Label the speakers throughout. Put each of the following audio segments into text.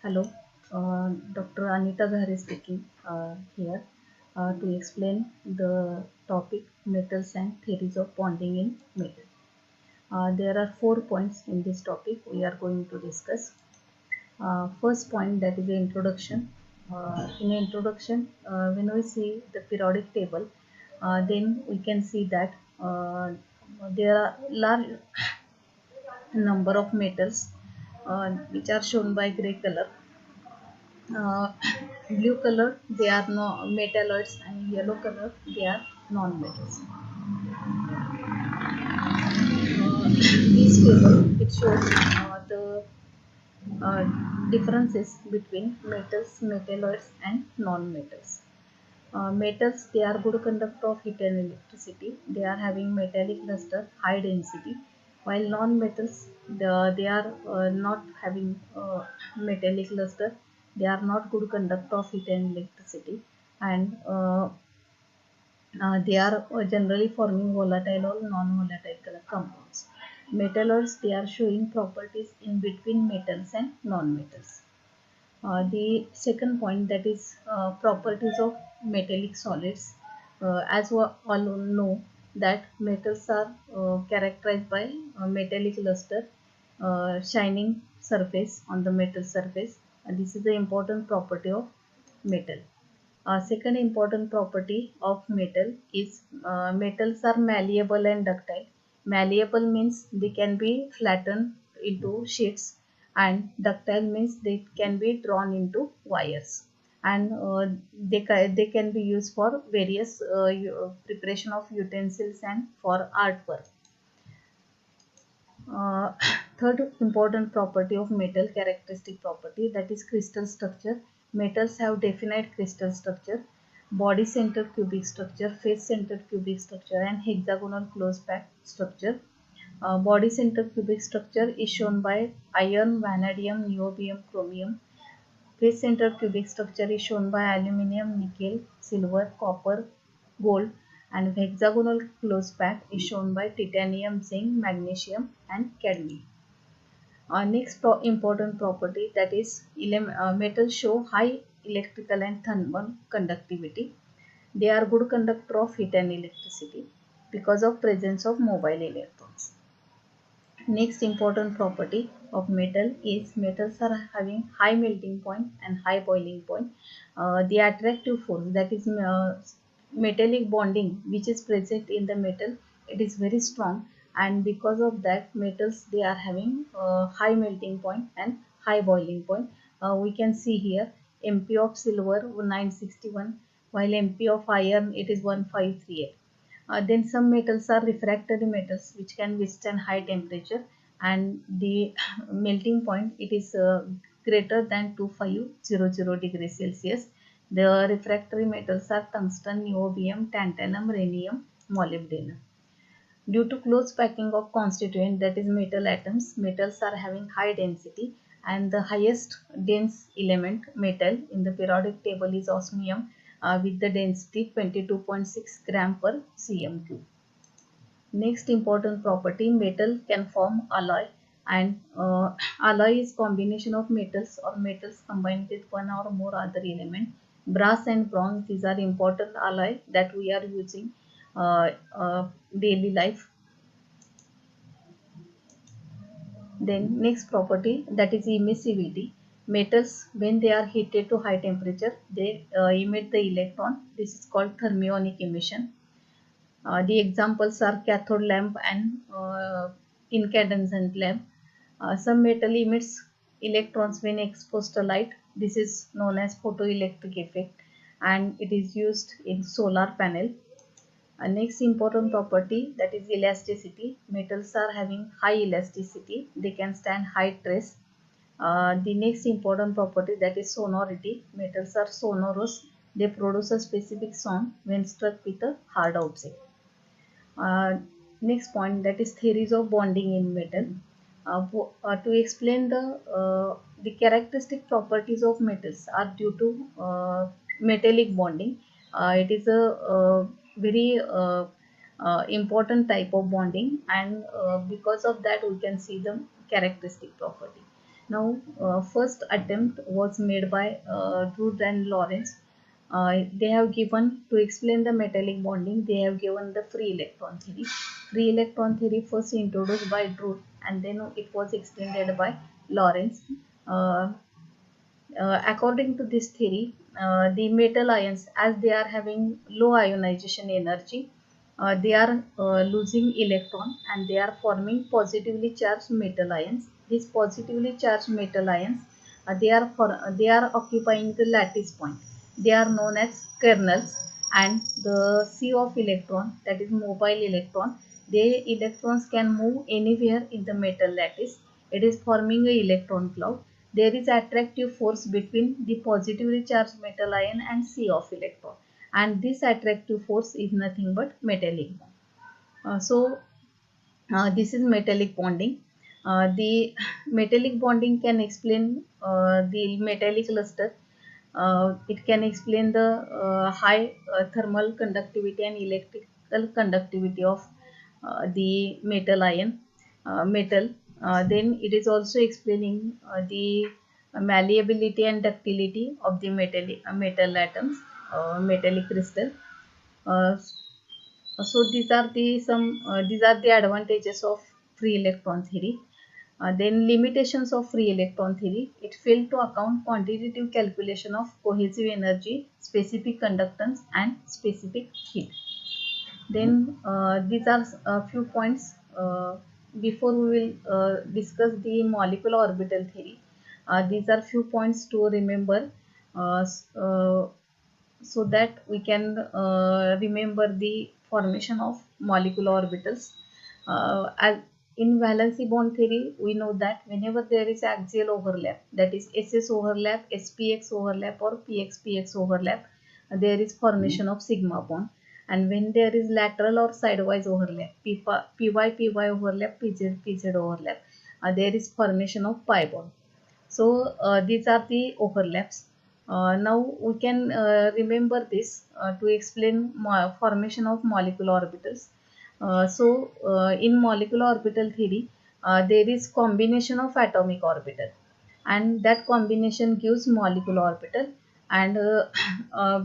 Speaker 1: Hello, Dr. Anita Ghare speaking here to explain the topic metals and theories of bonding in metal. There are 4 points in this topic we are going to discuss. First point, that is the introduction. In introduction, when we see the periodic table, then we can see that there are large number of metals which are shown by gray color. uh, Blue color they are no metalloids, and yellow color they are non-metals. This table it shows the uh, differences between metals, metalloids and non-metals. Metals they are good conductor of heat and electricity. They are having metallic luster, high density, while non-metals they are not having metallic luster. They are not good conductor of heat and electricity, and they are generally forming volatile or non-volatile compounds. Metalloids they are showing properties in between metals and non-metals. The second point, that is properties of metallic solids. As we all know that metals are characterized by metallic luster, shining surface on the metal surface. This is the important property of metal. Second important property of metal is metals are malleable and ductile. Malleable means they can be flattened into sheets, and ductile means they can be drawn into wires, and they can be used for various preparation of utensils and for artwork. uh, Third important property of metal, characteristic property, that is crystal structure. Metals have definite crystal structure, body centered cubic structure, face centered cubic structure, and hexagonal close packed structure. Body centered cubic structure is shown by iron, vanadium, niobium, chromium. Face centered cubic structure is shown by aluminium, nickel, silver, copper, gold, and hexagonal close pack is shown by titanium, zinc, magnesium, and cadmium. Next important property, that is metals show high electrical and thermal conductivity. They are good conductor of heat and electricity because of presence of mobile electrons. Next important property of metal is metals are having high melting point and high boiling point. The attractive force, that is metallic bonding which is present in the metal, it is very strong, and because of that metals they are having high melting point and high boiling point. We can see here MP of silver 961, while MP of iron it is 1538. Then some metals are refractory metals which can withstand high temperature, and the melting point it is greater than 2500 degrees Celsius. The refractory metals are tungsten, niobium, tantalum, rhenium, molybdenum. Due to close packing of constituent, that is metal atoms, metals are having high density, and the highest dense element metal in the periodic table is osmium with the density 22.6 gram per cm cube. Next important property, metal can form alloy, and alloy is combination of metals or metals combined with one or more other element. Brass and bronze, these are important alloy that we are using daily life. Then next property, that is emissivity. Metals when they are heated to high temperature they emit the electron. This is called thermionic emission. The examples are cathode lamp and incandescent lamp. Some metal emits electrons when exposed to light. This is known as photoelectric effect, and it is used in solar panel. Next important property, that is elasticity. Metals are having high elasticity. They can stand high stress. The next important property, that is sonority. Metals are sonorous. They produce a specific sound when struck with a hard object. Uh, Next point, that is theories of bonding in metal. To explain the characteristic properties of metals are due to metallic bonding. It is a, very important type of bonding, and because of that we can see the characteristic property. Now, first attempt was made by Drude and Lawrence. They have given, to explain the metallic bonding, they have given the free electron theory. Free electron theory first introduced by Drude, and then it was extended by Lawrence. Uh, According to this theory, the metal ions, as they are having low ionization energy, they are losing electron and they are forming positively charged metal ions. These positively charged metal ions, they are occupying the lattice point. They are known as kernels, and the sea of electron, that is mobile electron, the electrons can move anywhere in the metal lattice. It is forming a electron cloud. There is attractive force between the positively charged metal ion and sea of electron, and this attractive force is nothing but metallic bond. This is metallic bonding. The metallic bonding can explain the metallic luster. It can explain the high thermal conductivity and electrical conductivity of the metal ion metal. Then it is also explaining the malleability and ductility of the metal atoms, metallic crystal. Uh, so these are the advantages of free electron theory. Then limitations of free electron theory. It failed to account quantitative calculation of cohesive energy, specific conductance, and specific heat. Then these are a few points. Before we will discuss the molecular orbital theory. These are few points to remember. Uh, so that we can remember the formation of molecular orbitals. As in valency bond theory, we know that whenever there is axial overlap, that is SS overlap, SPX overlap, or PX-PX overlap, there is formation of sigma bond. And when there is lateral or sidewise overlap, PY-PY overlap, PZ-PZ overlap, there is formation of pi bond. So these are the overlaps. Now we can remember this to explain formation of molecular orbitals. In molecular orbital theory, there is combination of atomic orbital, and that combination gives molecular orbital. And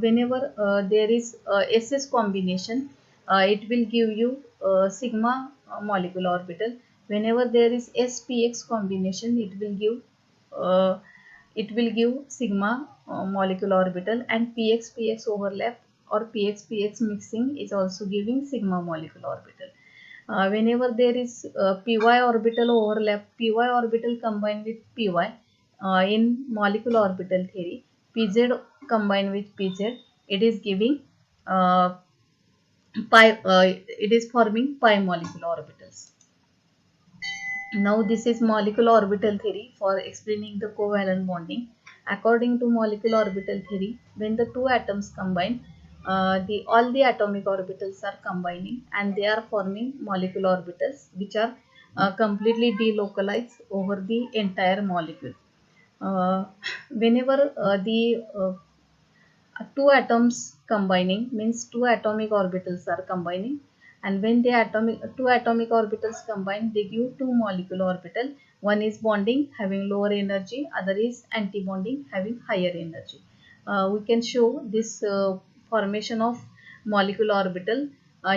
Speaker 1: whenever there is SS combination, it will give you sigma molecular orbital. Whenever there is SPX combination, uh, it will give sigma molecular orbital, and px-px overlap or px-px mixing is also giving sigma molecular orbital. Whenever there is py orbital overlap, py orbital combined with py in molecular orbital theory, pz combined with pz, it is giving uh, it is forming pi molecular orbitals. Now this is molecular orbital theory for explaining the covalent bonding. According to molecular orbital theory, when the two atoms combine, the all the atomic orbitals are combining and they are forming molecular orbitals which are completely delocalized over the entire molecule. Uh, Whenever the two atoms combining means two atomic orbitals are combining, and when the two atomic orbitals combine, they give two molecular orbital. One is bonding having lower energy, other is anti-bonding having higher energy. We can show this formation of molecular orbital.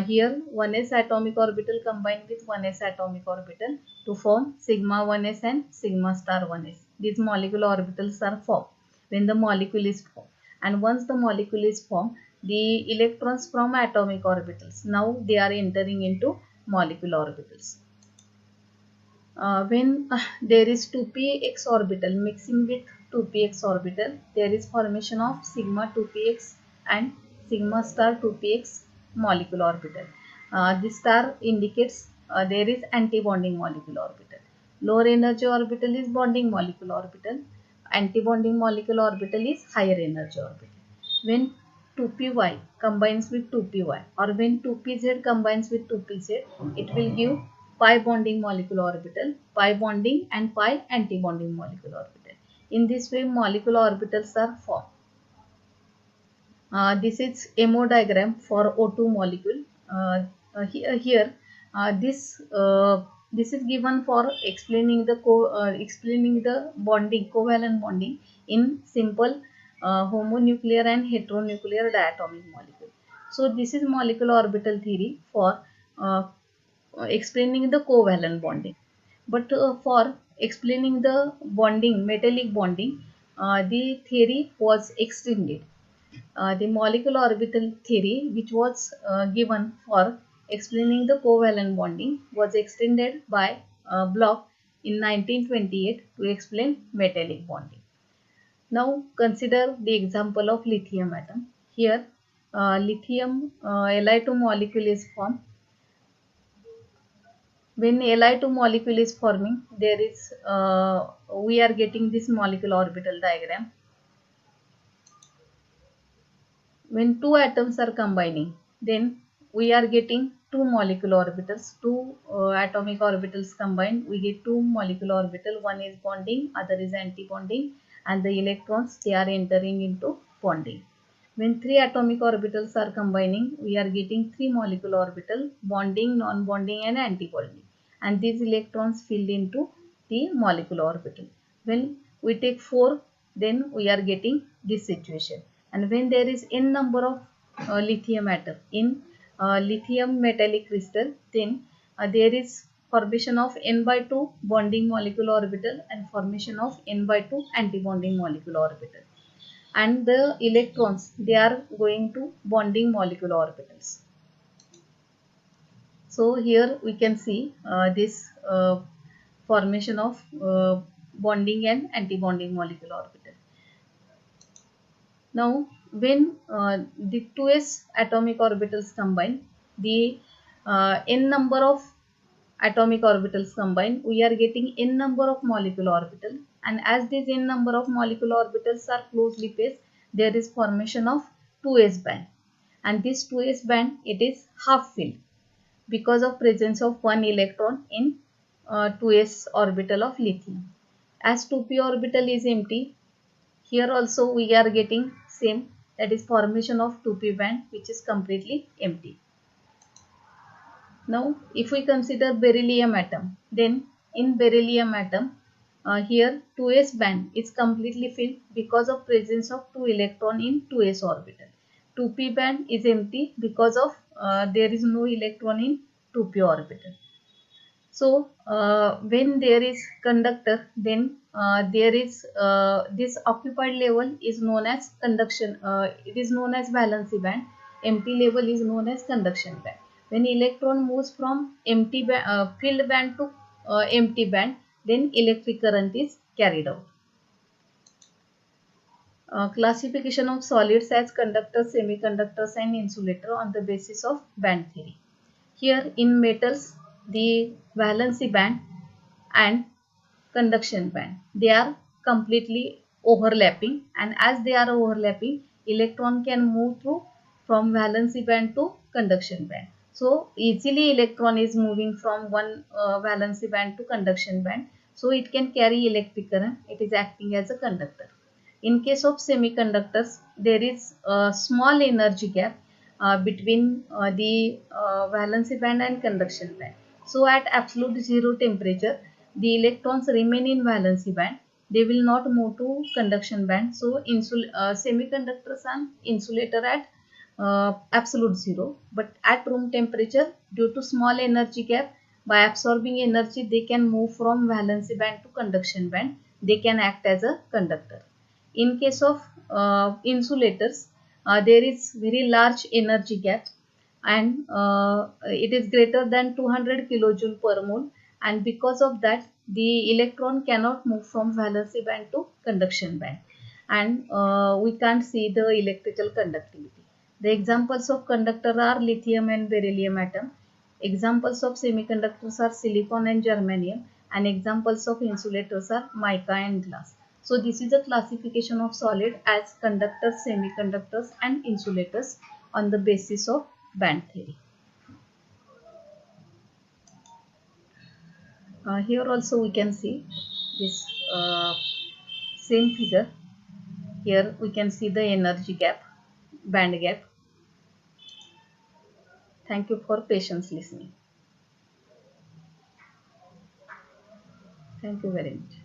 Speaker 1: Here 1s atomic orbital combined with 1s atomic orbital to form sigma 1s and sigma star 1s. These molecular orbitals are formed when the molecule is formed. And once the molecule is formed, the electrons from atomic orbitals, now they are entering into molecular orbitals. When there is 2px orbital mixing with 2px orbital, there is formation of sigma 2px and sigma star 2px molecular orbital. This star indicates there is anti-bonding molecular orbital. Lower energy orbital is bonding molecular orbital. Anti-bonding molecular orbital is higher energy orbital. When 2py combines with 2py, or when 2pz combines with 2pz, it will give pi bonding molecular orbital, pi bonding and pi anti-bonding molecular orbital. In this way, molecular orbitals are formed. This is MO diagram for O2 molecule. Here, this This is given for explaining the explaining the bonding, covalent bonding in simple homonuclear and heteronuclear diatomic molecule. So this is molecular orbital theory for uh, explaining the covalent bonding. But for explaining the bonding, metallic bonding, the theory was extended. The molecular orbital theory, which was given for explaining the covalent bonding, was extended by Bloch in 1928 to explain metallic bonding. Now consider the example of lithium atom. Here, lithium Li2 molecule is formed. When Li2 molecule is forming, there is we are getting this molecular orbital diagram. When two atoms are combining, then we are getting two molecular orbitals, two atomic orbitals combined. We get two molecular orbital. One is bonding, other is anti-bonding, and the electrons they are entering into bonding. When three atomic orbitals are combining, we are getting three molecular orbital, bonding, non-bonding, and anti-bonding. And these electrons filled into the molecular orbital. When we take four, then we are getting this situation. And when there is n number of lithium atom in lithium metallic crystal, then there is formation of n by 2 bonding molecular orbital and formation of n by 2 anti-bonding molecular orbital, and the electrons they are going to bonding molecular orbitals. So here we can see this formation of bonding and anti-bonding molecular orbital. Now, when the 2s atomic orbitals combine, the n number of atomic orbitals combine, we are getting n number of molecular orbital. And as these n number of molecular orbitals are closely placed, there is formation of 2s band. And this 2s band, it is half filled because of presence of one electron in 2s orbital of lithium. As 2p orbital is empty, here also we are getting same, that is formation of 2p band which is completely empty. Now if we consider beryllium atom, then in beryllium atom here 2s band is completely filled because of presence of 2 electron in 2s orbital. 2p band is empty because of there is no electron in 2p orbital. So when there is conductor, then there is this occupied level is known as conduction. It is known as valency band. Empty level is known as conduction band. When electron moves from empty filled band to empty band, then electric current is carried out. Classification of solids as conductors, semiconductors, and insulator on the basis of band theory. Here in metals, the valency band and conduction band, they are completely overlapping, and as they are overlapping, electron can move through from valency band to conduction band. So easily electron is moving from one valency band to conduction band, so it can carry electric current. It is acting as a conductor. In case of semiconductors, there is a small energy gap between the valency band and conduction band. So at absolute zero temperature, the electrons remain in valency band. They will not move to conduction band. So semiconductors are insulator at absolute zero. But at room temperature, due to small energy gap, by absorbing energy, they can move from valency band to conduction band. They can act as a conductor. In case of insulators, there is very large energy gap, and it is greater than 200 kilojoule per mole, and because of that the electron cannot move from valency band to conduction band, and we can't see the electrical conductivity. The examples of conductor are lithium and beryllium atom. Examples of semiconductors are silicon and germanium, and examples of insulators are mica and glass. So this is a classification of solid as conductors, semiconductors, and insulators on the basis of band theory. Here also we can see this same figure. Here we can see the energy gap, band gap. Thank you for patience listening. Thank you very much.